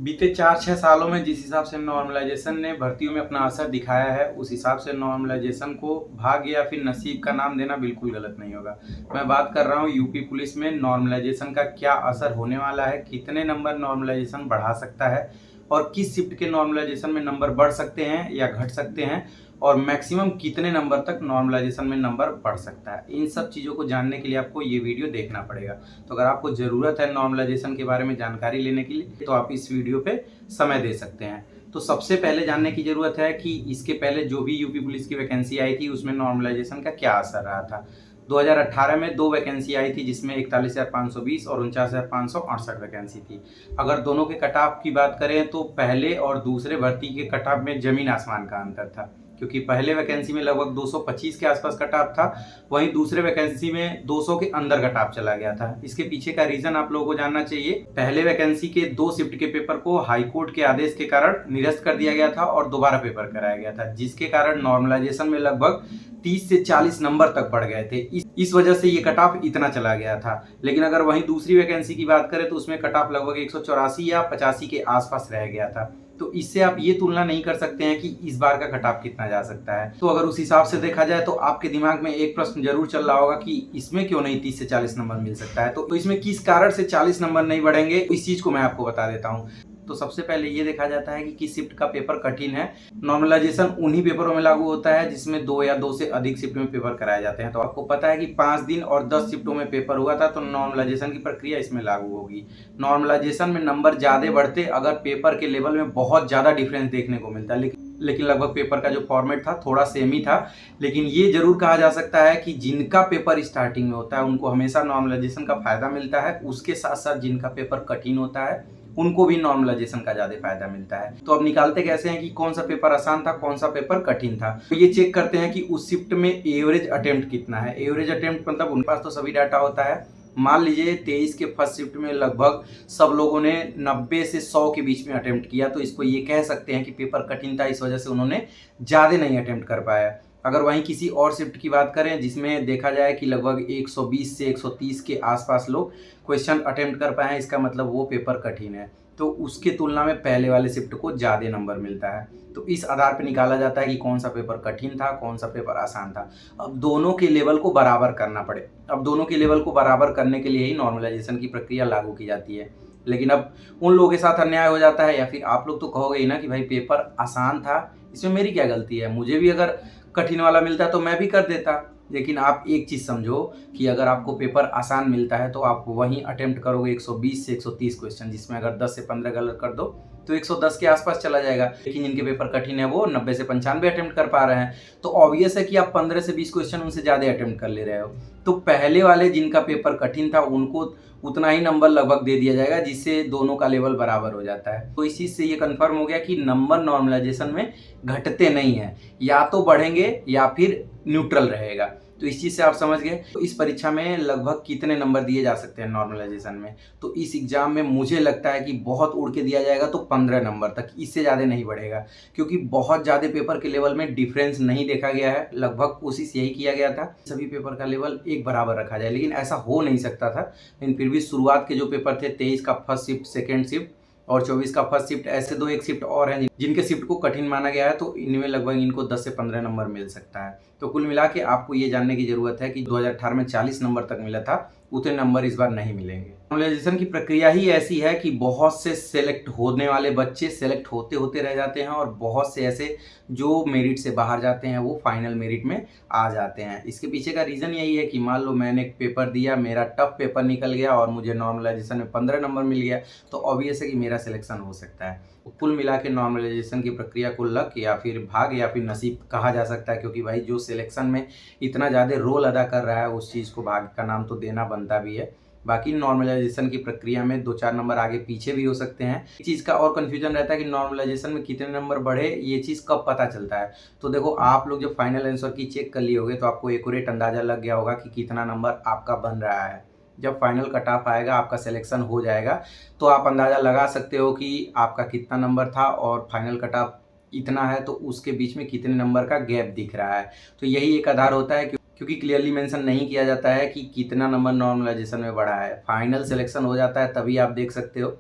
बीते 4-6 सालों में जिस हिसाब से नॉर्मलाइजेशन ने भर्तियों में अपना असर दिखाया है, उस हिसाब से नॉर्मलाइजेशन को भाग्य या फिर नसीब का नाम देना बिल्कुल गलत नहीं होगा। मैं बात कर रहा हूँ यूपी पुलिस में नॉर्मलाइजेशन का क्या असर होने वाला है, कितने नंबर नॉर्मलाइजेशन बढ़ा सकता है और किस शिफ्ट के नॉर्मलाइजेशन में नंबर बढ़ सकते हैं या घट सकते हैं और मैक्सिमम कितने नंबर तक नॉर्मलाइजेशन में नंबर बढ़ सकता है। इन सब चीज़ों को जानने के लिए आपको ये वीडियो देखना पड़ेगा। तो अगर आपको ज़रूरत है नॉर्मलाइजेशन के बारे में जानकारी लेने के लिए तो आप इस वीडियो पे समय दे सकते हैं। तो सबसे पहले जानने की ज़रूरत है कि इसके पहले जो भी यूपी पुलिस की वैकेंसी आई थी उसमें नॉर्मलाइजेशन का क्या असर रहा था। 2018 में 2 वैकेंसी आई थी जिसमें 41,520 और 49,568 वैकेंसी थी। अगर दोनों के कट ऑफ की बात करें तो पहले और दूसरे भर्ती के कट ऑफ में ज़मीन आसमान का अंतर था, क्योंकि पहले वैकेंसी में लगभग 225 के आसपास कट ऑफ था, वहीं दूसरे वैकेंसी में 200 के अंदर कट ऑफ चला गया था। इसके पीछे का रीजन आप लोगों को जानना चाहिए। पहले वैकेंसी के 2 शिफ्ट के पेपर को हाई कोर्ट के आदेश के कारण निरस्त कर दिया गया था और दोबारा पेपर कराया गया था, जिसके कारण नॉर्मलाइजेशन में लगभग 30 से 40 नंबर तक बढ़ गए थे। इस वजह से ये कट ऑफ इतना चला गया था। लेकिन अगर वहीं दूसरी वैकेंसी की बात करें तो उसमें कट ऑफ लगभग 184 या 85 के आसपास रह गया था। तो इससे आप ये तुलना नहीं कर सकते हैं कि इस बार का कट ऑफ कितना जा सकता है। तो अगर उस हिसाब से देखा जाए तो आपके दिमाग में एक प्रश्न जरूर चल रहा होगा कि इसमें क्यों नहीं 30 से 40 नंबर मिल सकता है। तो इसमें किस कारण से 40 नंबर नहीं बढ़ेंगे, इस चीज को मैं आपको बता देता हूँ। तो सबसे पहले ये देखा जाता है कि किस शिफ्ट का पेपर कठिन है। नॉर्मलाइजेशन उन्हीं पेपरों में लागू होता है जिसमें 2 या 2 से अधिक शिफ्ट में पेपर कराए जाते हैं। तो आपको पता है कि 5 दिन और 10 शिफ्टों में पेपर हुआ था, तो नॉर्मलाइजेशन की प्रक्रिया इसमें लागू होगी। नॉर्मलाइजेशन में नंबर ज्यादा बढ़ते अगर पेपर के लेवल में बहुत ज्यादा डिफरेंस देखने को मिलता है, लेकिन लगभग पेपर का जो फॉर्मेट था थोड़ा सेम ही था। लेकिन ये जरूर कहा जा सकता है कि जिनका पेपर स्टार्टिंग में होता है उनको हमेशा नॉर्मलाइजेशन का फायदा मिलता है, उसके साथ साथ जिनका पेपर कठिन होता है उनको भी नॉर्मलाइजेशन का ज्यादा फायदा मिलता है। तो अब निकालते कैसे हैं कि कौन सा पेपर आसान था, कौन सा पेपर कठिन था। तो ये चेक करते हैं कि उस शिफ्ट में एवरेज अटेम्प्ट कितना है। एवरेज अटेम्प्ट मतलब उनके पास तो सभी डाटा होता है। मान लीजिए 23 के फर्स्ट शिफ्ट में लगभग सब लोगों ने 90 से 100 के बीच में अटेम्प्ट किया, तो इसको ये कह सकते हैं कि पेपर कठिन था, इस वजह से उन्होंने ज्यादा नहीं अटेम्प्ट कर पाया। अगर वहीं किसी और शिफ्ट की बात करें जिसमें देखा जाए कि लगभग 120 से 130 के आसपास लोग क्वेश्चन अटेम्प्ट कर पाए हैं, इसका मतलब वो पेपर कठिन है। तो उसके तुलना में पहले वाले शिफ्ट को ज़्यादा नंबर मिलता है। तो इस आधार पर निकाला जाता है कि कौन सा पेपर कठिन था, कौन सा पेपर आसान था। अब दोनों के लेवल को बराबर करना पड़े। अब दोनों के लेवल को बराबर करने के लिए ही नॉर्मलाइजेशन की प्रक्रिया लागू की जाती है। लेकिन अब उन लोगों के साथ अन्याय हो जाता है, या फिर आप लोग तो कहोगे ही ना कि भाई पेपर आसान था, इसमें मेरी क्या गलती है, मुझे भी अगर कठिन वाला मिलता तो मैं भी कर देता। लेकिन आप एक चीज़ समझो कि अगर आपको पेपर आसान मिलता है तो आप वहीं अटेम्प्ट करोगे 120 से 130 क्वेश्चन, जिसमें अगर 10 से 15 गलत कर दो तो 110 के आसपास चला जाएगा। लेकिन जिनके पेपर कठिन है वो 90 से 95 अटेम्प्ट कर पा रहे हैं, तो ऑब्वियस है कि आप 15 से 20 क्वेश्चन उनसे ज़्यादा अटेम्प्ट कर ले रहे हो। तो पहले वाले जिनका पेपर कठिन था उनको उतना ही नंबर लगभग दे दिया जाएगा, जिससे दोनों का लेवल बराबर हो जाता है। तो इस चीज़ से ये कंफर्म हो गया कि नंबर नॉर्मलाइजेशन में घटते नहीं हैं, या तो बढ़ेंगे या फिर न्यूट्रल रहेगा। तो इस चीज़ से आप समझ गए। तो इस परीक्षा में लगभग कितने नंबर दिए जा सकते हैं नॉर्मलाइजेशन में, तो इस एग्जाम में मुझे लगता है कि बहुत उड़ के दिया जाएगा तो 15 नंबर तक, इससे ज़्यादा नहीं बढ़ेगा। क्योंकि बहुत ज़्यादा पेपर के लेवल में डिफरेंस नहीं देखा गया है। लगभग कोशिश यही किया गया था सभी पेपर का लेवल एक बराबर रखा जाए, लेकिन ऐसा हो नहीं सकता था। लेकिन फिर भी शुरुआत के जो पेपर थे 23 का फर्स्ट शिफ्ट, सेकेंड शिफ्ट और 24 का फर्स्ट शिफ्ट, ऐसे दो एक शिफ्ट और हैं जिनके शिफ्ट को कठिन माना गया है, तो इनमें लगभग इनको 10 से 15 नंबर मिल सकता है। तो कुल मिला के आपको ये जानने की जरूरत है कि 2018 में 40 नंबर तक मिला था, उतने नंबर इस बार नहीं मिलेंगे। नॉर्मलाइजेशन की प्रक्रिया ही ऐसी है कि बहुत से सेलेक्ट होने वाले बच्चे सेलेक्ट होते होते रह जाते हैं और बहुत से ऐसे जो मेरिट से बाहर जाते हैं वो फाइनल मेरिट में आ जाते हैं। इसके पीछे का रीज़न यही है कि मान लो मैंने एक पेपर दिया, मेरा टफ पेपर निकल गया और मुझे नॉर्मलाइजेशन में 15 नंबर मिल गया, तो ऑब्वियस है कि मेरा सिलेक्शन हो सकता है। कुल मिला के नॉर्मलाइजेशन की प्रक्रिया को लक या फिर भाग या फिर नसीब कहा जा सकता है, क्योंकि भाई जो सिलेक्शन में इतना ज़्यादा रोल अदा कर रहा है उस चीज़ को भाग का नाम तो देना बनता भी है। बाकी नॉर्मलाइजेशन की प्रक्रिया में 2-4 नंबर आगे पीछे भी हो सकते हैं। इस चीज़ का और कन्फ्यूजन रहता है कि नॉर्मलाइजेशन में कितने नंबर बढ़े, ये चीज़ कब पता चलता है। तो देखो, आप लोग जब फाइनल आंसर की चेक कर लिए होगे तो आपको एक्यूरेट अंदाजा लग गया होगा कि कितना नंबर आपका बन रहा है। जब फाइनल कट ऑफ आएगा, आपका सिलेक्शन हो जाएगा, तो आप अंदाज़ा लगा सकते हो कि आपका कितना नंबर था और फाइनल कट ऑफ इतना है, तो उसके बीच में कितने नंबर का गैप दिख रहा है। तो यही एक आधार होता है, क्योंकि क्लियरली मेंशन नहीं किया जाता है कि कितना नंबर नॉर्मलाइजेशन में बढ़ा है। फाइनल सिलेक्शन हो जाता है तभी आप देख सकते हो।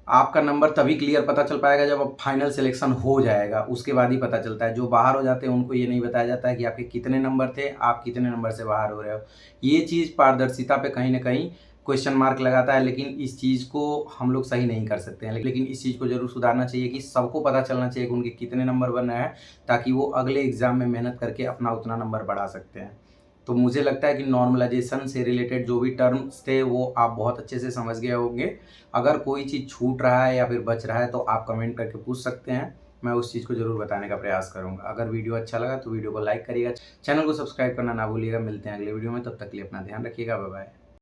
आपका नंबर तभी क्लियर पता चल पाएगा जब अब फाइनल सिलेक्शन हो जाएगा, उसके बाद ही पता चलता है। जो बाहर हो जाते हैं उनको ये नहीं बताया जाता है कि आपके कितने नंबर थे, आप कितने नंबर से बाहर हो रहे हो। ये चीज़ पारदर्शिता पे कहीं न कहीं क्वेश्चन मार्क लगाता है, लेकिन इस चीज़ को हम लोग सही नहीं कर सकते हैं। लेकिन इस चीज़ को ज़रूर सुधारना चाहिए कि सबको पता चलना चाहिए कि उनके कितने नंबर बन रहे हैं, ताकि वो अगले एग्ज़ाम में मेहनत करके अपना उतना नंबर बढ़ा सकते हैं। तो मुझे लगता है कि नॉर्मलाइज़ेशन से रिलेटेड जो भी टर्म्स थे वो आप बहुत अच्छे से समझ गए होंगे। अगर कोई चीज़ छूट रहा है या फिर बच रहा है तो आप कमेंट करके पूछ सकते हैं। मैं उस चीज़ को ज़रूर बताने का प्रयास करूँगा। अगर वीडियो अच्छा लगा तो वीडियो को लाइक करिएगा, चैनल को सब्सक्राइब करना ना भूलिएगा। मिलते हैं अगले वीडियो में, तब तक के लिए अपना ध्यान रखिएगा। Bye bye.